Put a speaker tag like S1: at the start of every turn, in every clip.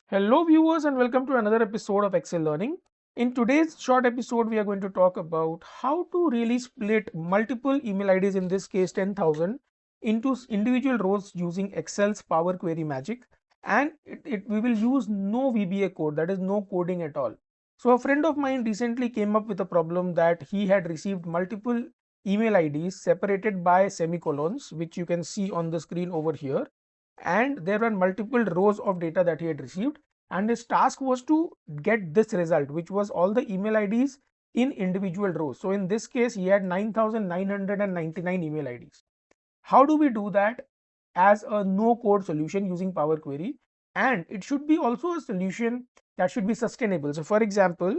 S1: Hello viewers and welcome to another episode of Excel Learning. In today's short episode, we are going to talk about how to really split multiple email IDs, in this case 10,000, into individual rows using Excel's Power Query magic. And we will use no VBA code, that is no coding at all. So a friend of mine recently came up with a problem that he had received multiple email IDs separated by semicolons, which you can see on the screen over here, and there were multiple rows of data that he had received, and his task was to get this result, which was all the email IDs in individual rows. So in this case he had 9,999 email IDs. How do we do that as a no code solution using Power Query? And it should be also a solution that should be sustainable. So for example,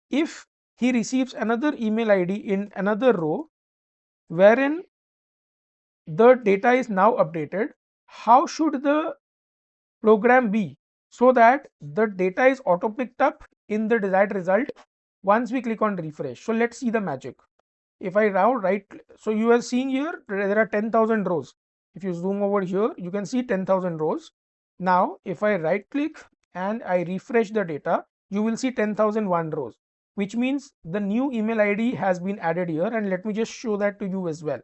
S1: if he receives another email ID in another row wherein the data is now updated, how should the program be so that the data is auto picked up in the desired result once we click on refresh? So let's see the magic. If I now right, so you are seeing here there are 10,000 rows. If you zoom over here, you can see 10,000 rows. Now if I right click and I refresh the data, you will see 10,001 rows, which means the new email ID has been added here. And let me just show that to you as well.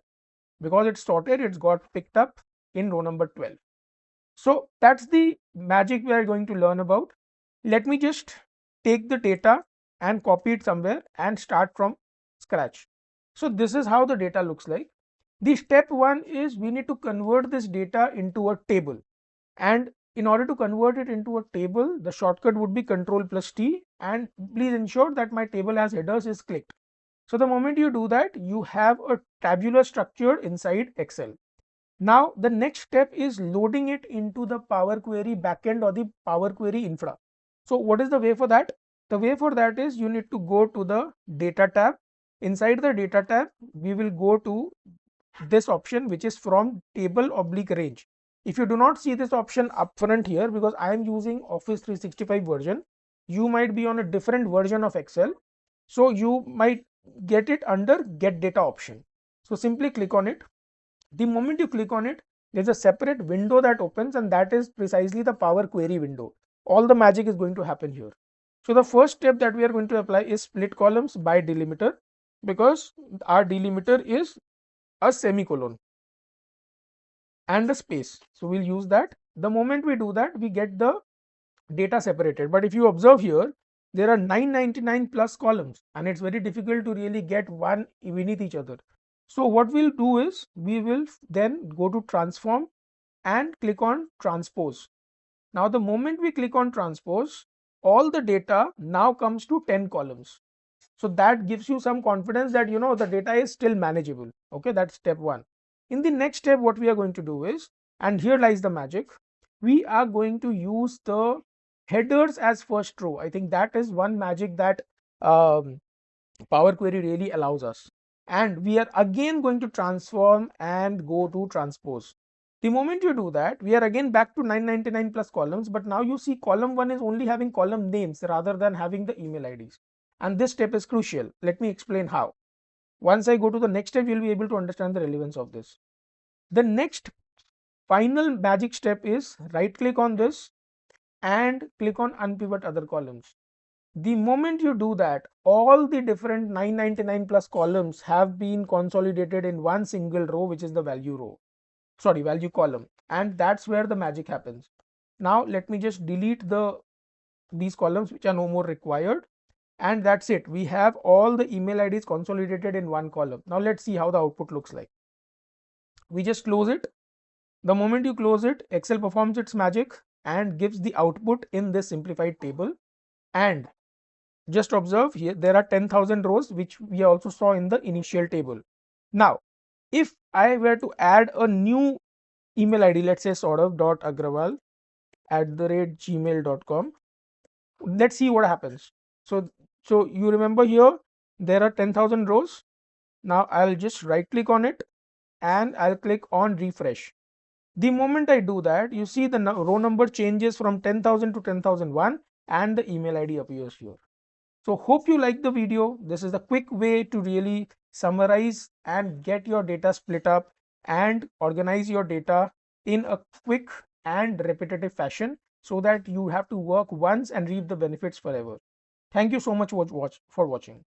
S1: Because it's sorted, it's got picked up in row number 12. So that's the magic we are going to learn about. Let me just take the data and copy it somewhere and start from scratch. So this is how the data looks like. The step one is we need to convert this data into a table. And in order to convert it into a table, the shortcut would be Ctrl+T, and please ensure that my table as headers is clicked. So the moment you do that, you have a tabular structure inside Excel. Now the next step is loading it into the Power Query backend or the Power Query infra. So what is the way for that? The way for that is you need to go to the data tab. Inside the data tab, we will go to this option, which is from table/range. If you do not see this option upfront here, because I am using Office 365 version, you might be on a different version of Excel. So you might get it under get data option. So simply click on it. The moment you click on it, there's a separate window that opens, and that is precisely the Power Query window. All the magic is going to happen here. So the first step that we are going to apply is split columns by delimiter, because our delimiter is a semicolon and a space. So we'll use that. The moment we do that, we get the data separated. But if you observe here, there are 999 plus columns, and it's very difficult to really get one beneath each other. So what we'll do is we will then go to transform and click on transpose. Now the moment we click on transpose, all the data now comes to 10 columns. So that gives you some confidence that the data is still manageable. Okay, that's step one. In the next step, what we are going to do is, and here lies the magic, we are going to use the headers as first row. I think that is one magic that Power Query really allows us. And we are again going to transform and go to transpose. The moment you do that, we are again back to 999 plus columns, but now you see column 1 is only having column names rather than having the email IDs. And this step is crucial. Let me explain how. Once I go to the next step, you'll be able to understand the relevance of this. The next final magic step is right click on this and click on unpivot other columns. The moment you do that, all the different 999 plus columns have been consolidated in one single row, which is the value column. And that's where the magic happens. Now let me just delete these columns which are no more required. And that's it. We have all the email IDs consolidated in one column. Now let's see how the output looks like. We just close it. The moment you close it, Excel performs its magic and gives the output in this simplified table. And just observe here, there are 10,000 rows, which we also saw in the initial table. Now, if I were to add a new email ID, let's say saurav.agrawal@gmail.com, let's see what happens. So you remember here, there are 10,000 rows. Now I'll just right click on it and I'll click on refresh. The moment I do that, you see the row number changes from 10,000 to 10,001 and the email ID appears here. So hope you like the video. This is a quick way to really summarize and get your data split up and organize your data in a quick and repetitive fashion. so that you have to work once and reap the benefits forever. Thank you so much for watching.